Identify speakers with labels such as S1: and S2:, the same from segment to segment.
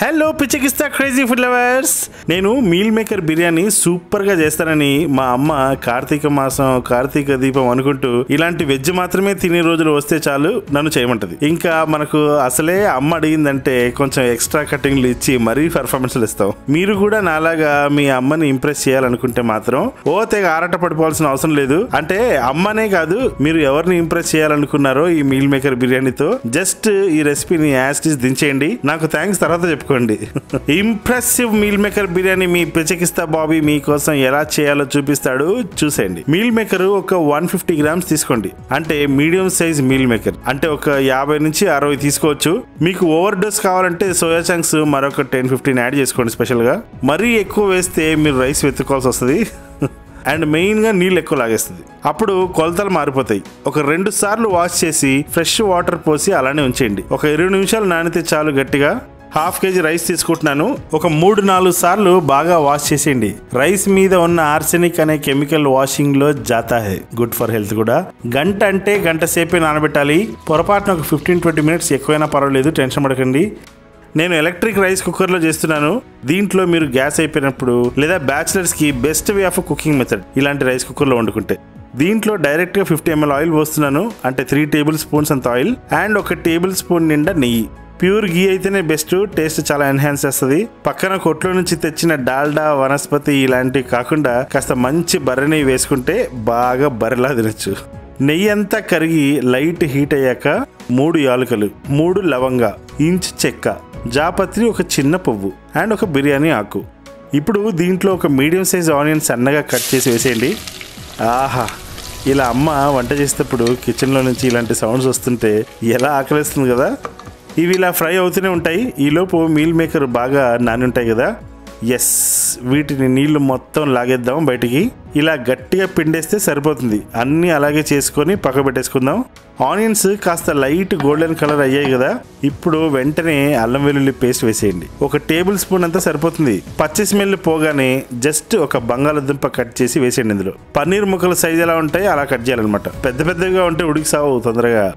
S1: Hello పిచ్చకిస్తా crazy food lovers. నేను meal maker biryani super గా చేస్తానని మా అమ్మ కార్తీక మాసం కార్తీక దీపం అనుకుంటూ ఇలాంటి వెజ్ మాత్రమే తినే రోజులు వస్తే చాలు నన్ను చేయమంటది. ఇంకా మనకు అసలే అమ్మ అడిగిందంటే కొంచెం ఎక్స్ట్రా కటింగ్లు ఇచ్చి మరీ పెర్ఫార్మెన్స్లు ఇస్తాం. మీరు కూడా నాలాగా మీ అమ్మని ఇంప్రెస్ చేయాలనుకుంటే మాత్రం తెగ ఆరాట పడిపోవాల్సిన అవసరం లేదు. అంటే అమ్మనే కాదు, మీరు ఎవరిని ఇంప్రెస్ చేయాలనుకున్నారో ఈ మీల్ మేకర్ బిర్యానీతో జస్ట్ ఈ రెసిపీని యాజ్ ఇట్ ఈస్ దించేయండి. నాకు థ్యాంక్స్ తర్వాత చెప్పు. ఇంప్రెసివ్ మీల్ మేకర్ బిర్యానీ మీ పిచ్చకిస్తా బాబీ మీకోసం ఎలా చేయాలో చూపిస్తాడు, చూసేయండి. మీల్ మేకర్ ఒక 150 గ్రామ్స్ తీసుకోండి. అంటే మీడియం సైజ్ మీల్ మేకర్ అంటే ఒక 50 నుంచి 60 తీసుకోవచ్చు. మీకు ఓవర్ డోస్ కావాలంటే సోయా చంక్స్ మరొక 10-15 యాడ్ చేసుకోండి. స్పెషల్ గా మరీ ఎక్కువ వేస్తే మీరు రైస్ వెతుక్కోవాల్సి వస్తుంది అండ్ మెయిన్ గా నీళ్ళు ఎక్కువ లాగేస్తుంది. అప్పుడు కొలతలు మారిపోతాయి. ఒక 2 సార్లు వాష్ చేసి ఫ్రెష్ వాటర్ పోసి అలానే ఉంచేయండి. ఒక 20 నిమిషాలు నానితే చాలు. గట్టిగా 1/2 kg రైస్ తీసుకుంటున్నాను. ఒక 3-4 సార్లు బాగా వాష్ చేసేయండి. రైస్ మీద ఉన్న ఆర్సెనిక్ అనే కెమికల్ వాషింగ్ లో జాతా హై, గుడ్ ఫర్ హెల్త్ కూడా. గంట అంటే గంట సేపే నానబెట్టాలి. పొరపాటున ఒక 15-20 మినిట్స్ ఎక్కువైనా పర్వాలేదు, టెన్షన్ పడకండి. నేను ఎలక్ట్రిక్ రైస్ కుక్కర్లో చేస్తున్నాను. దీంట్లో మీరు గ్యాస్ అయిపోయినప్పుడు లేదా బ్యాచిలర్స్ కి best way of cooking method ఇలాంటి రైస్ కుక్కర్లో వండుకుంటే. దీంట్లో డైరెక్ట్ గా 50 ml ఆయిల్ పోస్తున్నాను. అంటే 3 టేబుల్ స్పూన్స్ అంత ఆయిల్ అండ్ 1 టేబుల్ స్పూన్ నిండా నెయ్యి. ప్యూర్ గీ అయితేనే బెస్ట్, టేస్ట్ చాలా ఎన్హాన్స్ చేస్తుంది. పక్కన కొట్లో నుంచి తెచ్చిన డాల్డా వనస్పతి ఇలాంటివి కాకుండా కాస్త మంచి బర్రె నెయ్యి వేసుకుంటే బాగా బర్రెలా తినచ్చు. నెయ్యి అంతా కరిగి లైట్ హీట్ అయ్యాక 3 యాలకులు, 3 లవంగా, ఇంచు చెక్క, జాపత్రి, ఒక చిన్న పువ్వు అండ్ ఒక బిర్యానీ ఆకు. ఇప్పుడు దీంట్లో ఒక మీడియం సైజ్ ఆనియన్ సన్నగా కట్ చేసి వేసేయండి. ఆహా, ఇలా అమ్మ వంట చేసేటప్పుడు కిచెన్లో నుంచి ఇలాంటి సౌండ్స్ వస్తుంటే ఎలా ఆకలిస్తుంది కదా. ఇవి ఇలా ఫ్రై అవుతూనే ఉంటాయి. ఈలోపు మీల్ మేకర్ బాగా నాని ఉంటాయి కదా. ఎస్, వీటిని నీళ్లు మొత్తం లాగేద్దాం బయటికి. ఇలా గట్టిగా పిండేస్తే సరిపోతుంది. అన్నీ అలాగే చేసుకొని పక్క పెట్టేసుకుందాం. ఆనియన్స్ కాస్త లైట్ గోల్డెన్ కలర్ అయ్యాయి కదా. ఇప్పుడు వెంటనే అల్లం వెల్లుల్లి పేస్ట్ వేసేయండి. 1 టేబుల్ స్పూన్ అంతా సరిపోతుంది. పచ్చి స్మెల్ పోగానే జస్ట్ ఒక బంగాళదుంప కట్ చేసి వేసేయండి. ఇందులో పన్నీర్ ముక్కల సైజ్ ఎలా ఉంటాయి అలా కట్ చేయాలన్నమాట. పెద్ద పెద్దగా ఉంటే ఉడికి సావు తొందరగా.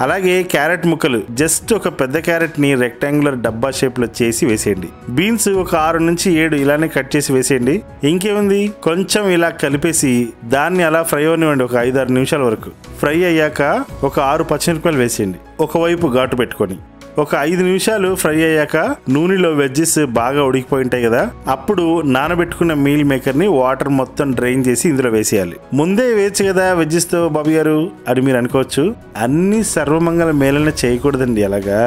S1: అలాగే క్యారెట్ ముక్కలు, జస్ట్ ఒక పెద్ద క్యారెట్ ని రెక్టాంగులర్ డబ్బా షేప్ లో చేసి వేసేయండి. బీన్స్ ఒక 6 నుంచి 7 ఇలానే కట్ చేసి వేసేయండి. ఇంకేముంది, కొంచెం ఇలా కలిపేసి దాన్ని అలా ఫ్రై అవనివ్వండి ఒక 5-6 నిమిషాల వరకు. ఫ్రై అయ్యాక ఒక 6 పచ్చిమిరపకాయలు వేసేయండి. ఒకవైపు ఘాటు పెట్టుకొని ఒక 5 నిమిషాలు ఫ్రై అయ్యాక నూనెలో వెజ్జెస్ బాగా ఉడికిపోయి ఉంటాయి కదా. అప్పుడు నానబెట్టుకున్న మీల్ మేకర్ ని వాటర్ మొత్తం డ్రైన్ చేసి ఇందులో వేసేయాలి. ముందే వేయచ్చు కదా వెజ్జెస్ తో బాబు గారు అని మీరు అనుకోవచ్చు. అన్ని సర్వమంగళ మేళన చేయకూడదండి. అలాగా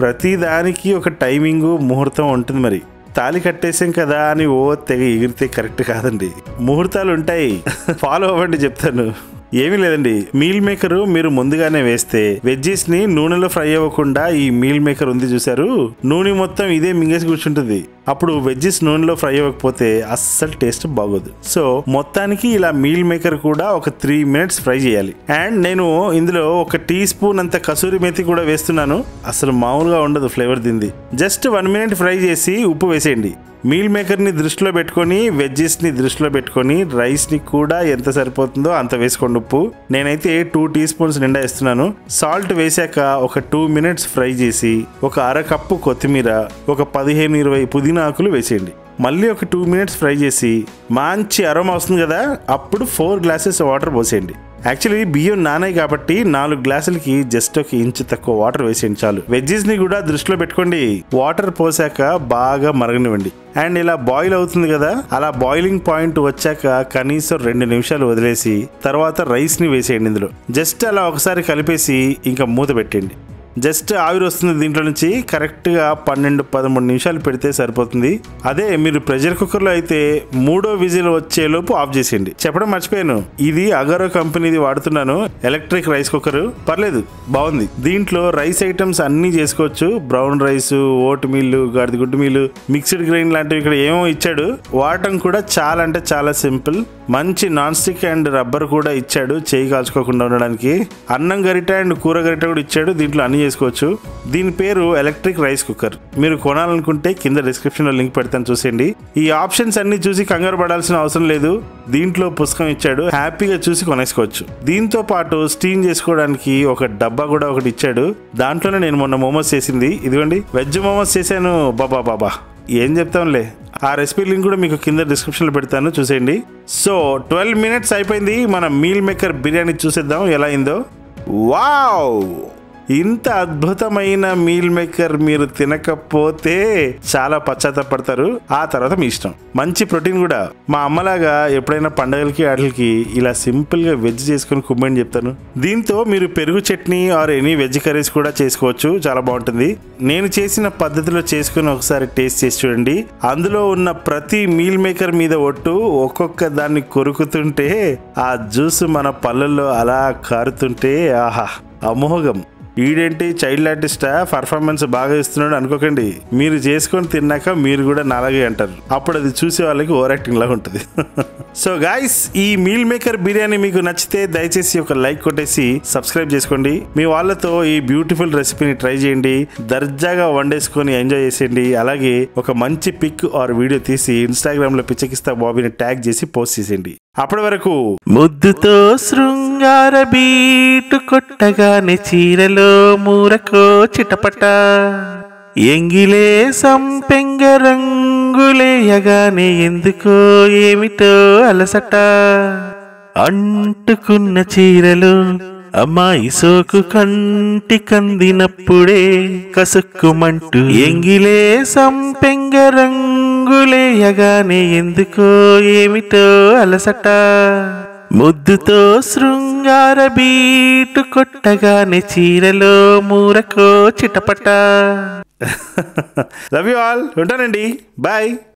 S1: ప్రతి దానికి ఒక టైమింగ్ ముహూర్తం ఉంటుంది. మరి తాళి కట్టేసాం కదా అని తెగ ఎగిరితే కరెక్ట్ కాదండి. ముహూర్తాలు ఉంటాయి, ఫాలో అవ్వండి చెప్తాను. ఏమీ లేదండి, మీల్ మేకర్ మీరు ముందుగానే వేస్తే వెజ్జెస్ ని నూనెలో ఫ్రై అవ్వకుండా ఈ మీల్ మేకర్ ఉంది చూసారు, నూనె మొత్తం ఇదే మింగేసి కూర్చుంటుంది. అప్పుడు వెజ్జెస్ నూనెలో ఫ్రై అవ్వకపోతే అస్సలు టేస్ట్ బాగోదు. సో మొత్తానికి ఇలా మీల్ మేకర్ కూడా ఒక 3 మినిట్స్ ఫ్రై చేయాలి. అండ్ నేను ఇందులో 1 టీ స్పూన్ అంత కసూరి మేతి కూడా వేస్తున్నాను. అసలు మామూలుగా ఉండదు ఫ్లేవర్ దీనిది. జస్ట్ 1 మినిట్ ఫ్రై చేసి ఉప్పు వేసేయండి. మీల్ మేకర్ ని దృష్టిలో పెట్టుకొని వెజ్జెస్ ని దృష్టిలో పెట్టుకొని రైస్ ని కూడా ఎంత సరిపోతుందో అంత వేసుకోండి ఉప్పు. నేనైతే 2 టీ స్పూన్స్ నిండా వేస్తున్నాను. సాల్ట్ వేసాక ఒక 2 మినిట్స్ ఫ్రై చేసి ఒక 1/2 కప్పు కొత్తిమీర, ఒక 15-20 పుదీనా ఆకులు వేసేయండి. మళ్ళీ ఒక 2 మినిట్స్ ఫ్రై చేసి మంచి అరోమా వస్తుంది కదా. అప్పుడు 4 గ్లాసెస్ వాటర్ పోసేయండి. యాక్చువల్లీ బియ్యం నానాయి కాబట్టి 4 గ్లాసులకి జస్ట్ 1 ఇంచు తక్కువ వాటర్ వేసేయండి చాలు. వెజ్జెస్ ని కూడా దృష్టిలో పెట్టుకోండి. వాటర్ పోసాక బాగా మరగనివ్వండి. అండ్ ఇలా బాయిల్ అవుతుంది కదా, అలా బాయిలింగ్ పాయింట్ వచ్చాక కనీసం 2 నిమిషాలు వదిలేసి తర్వాత రైస్ ని వేసేయండి. ఇందులో జస్ట్ అలా ఒకసారి కలిపేసి ఇంకా మూత పెట్టండి. జస్ట్ ఆవిరి వస్తుంది దీంట్లో నుంచి. కరెక్ట్ గా 12-13 నిమిషాలు పెడితే సరిపోతుంది. అదే మీరు ప్రెషర్ కుక్కర్ లో అయితే 3వ విజిల్ వచ్చేలోపు ఆఫ్ చేసేయండి. చెప్పడం మర్చిపోయాను, ఇది అగరో కంపెనీది వాడుతున్నాను, ఎలక్ట్రిక్ రైస్ కుక్కర్. పర్లేదు, బాగుంది. దీంట్లో రైస్ ఐటమ్స్ అన్ని చేసుకోవచ్చు. బ్రౌన్ రైస్, ఓట్ మీల్, గాడిద గుడ్డు మీల్, మిక్స్డ్ గ్రెయిన్ లాంటివి ఇక్కడ ఏమో ఇచ్చాడు. వాడటం కూడా చాలా అంటే చాలా సింపుల్. మంచి నాన్ స్టిక్ అండ్ రబ్బర్ కూడా ఇచ్చాడు చేయి కాల్చుకోకుండా ఉండడానికి. అన్నం గరిట అండ్ కూర గరిట కూడా ఇచ్చాడు. దీంట్లో అన్ని చేసుకోవచ్చు. దీని పేరు ఎలక్ట్రిక్ రైస్ కుక్కర్. మీరు కొనాలనుకుంటే కింద డిస్క్రిప్షన్లో లింక్ పెడతాను, చూసేయండి. ఈ ఆప్షన్స్ అన్ని చూసి కంగారు పడాల్సిన అవసరం లేదు. దీంట్లో పుస్తకం ఇచ్చాడు, హ్యాపీగా చూసి కొనేసుకోవచ్చు. దీంతో పాటు స్టీమ్ చేసుకోవడానికి ఒక డబ్బా కూడా ఒకటి ఇచ్చాడు. దాంట్లోనే నేను మొన్న మోమోస్ చేసింది. ఇదిగోండి, వెజ్ మోమోస్ చేశాను. బాబా ఏం చెప్తాంలే. ఆ రెసిపీ లింక్ కూడా మీకు కింద డిస్క్రిప్షన్లో పెడతాను, చూసేయండి. సో 12 minutes అయిపోయింది. మన మీల్ మేకర్ బిర్యానీ చూసేద్దాం ఎలా అయిందో. వావ్, ఇంత అద్భుతమైన మీల్ మేకర్ మీరు తినకపోతే చాలా పశ్చాత్తపడతారు. ఆ తర్వాత మీ ఇష్టం. మంచి ప్రోటీన్ కూడా. మా అమ్మలాగా ఎప్పుడైనా పండగలకి వాటికి ఇలా సింపుల్ గా వెజ్ చేసుకుని కుమ్మని చెప్తాను. దీంతో మీరు పెరుగు chutney or any veg curries కూడా చేసుకోవచ్చు, చాలా బాగుంటుంది. నేను చేసిన పద్ధతిలో చేసుకుని ఒకసారి టేస్ట్ చేసి చూడండి. అందులో ఉన్న ప్రతి మీల్ మేకర్ మీద ఒట్టు ఒక్కొక్క దాన్ని కొరుకుతుంటే ఆ జ్యూస్ మన పళ్ళల్లో అలా కారుతుంటే ఆహా అమోఘం. ఈడేంటి చైల్డ్ ఆర్టిస్టా, పర్ఫార్మెన్స్ బాగా ఇస్తున్నాడు అనుకోకండి. మీరు చేసుకొని తిన్నాక మీరు కూడా నాలాగే అంటారు. అప్పుడు అది చూసే వాళ్ళకి ఓవర్ యాక్టింగ్ లాగా ఉంటుంది. సో గైస్, ఈ మీల్ మేకర్ బిర్యానీ మీకు నచ్చితే దయచేసి ఒక లైక్ కొట్టేసి సబ్స్క్రైబ్ చేసుకోండి. మీ వాళ్ళతో ఈ బ్యూటిఫుల్ రెసిపీని ట్రై చేయండి. దర్జాగా వండేసుకొని ఎంజాయ్ చేసేయండి. అలాగే ఒక మంచి పిక్ ఆర్ వీడియో తీసి ఇన్స్టాగ్రామ్ లో పిచ్చకిస్తా బాబీని ట్యాగ్ చేసి పోస్ట్ చేసేయండి. అప్పటి వరకు ముద్దుతో శృంగార బీటు కొట్టగానే చీరలో మూరకో చిటపట, ఎంగిలే సంపెంగ రంగులేయగానే ఎందుకో ఏమిటో అలసట, అంటుకున్న చీరలు అమ్మాయి సోకు కంటి కందినప్పుడే కసుక్కుమంటూ, ఎంగిలే సంపెంగ రంగులేయగానే ఎందుకో ఏమిటో అలసట, ముద్దుతో శృంగార బీటు కొట్టగానే చీరలో మూరకో చిటపట. Love you all. ఉంటానండి. బాయ్.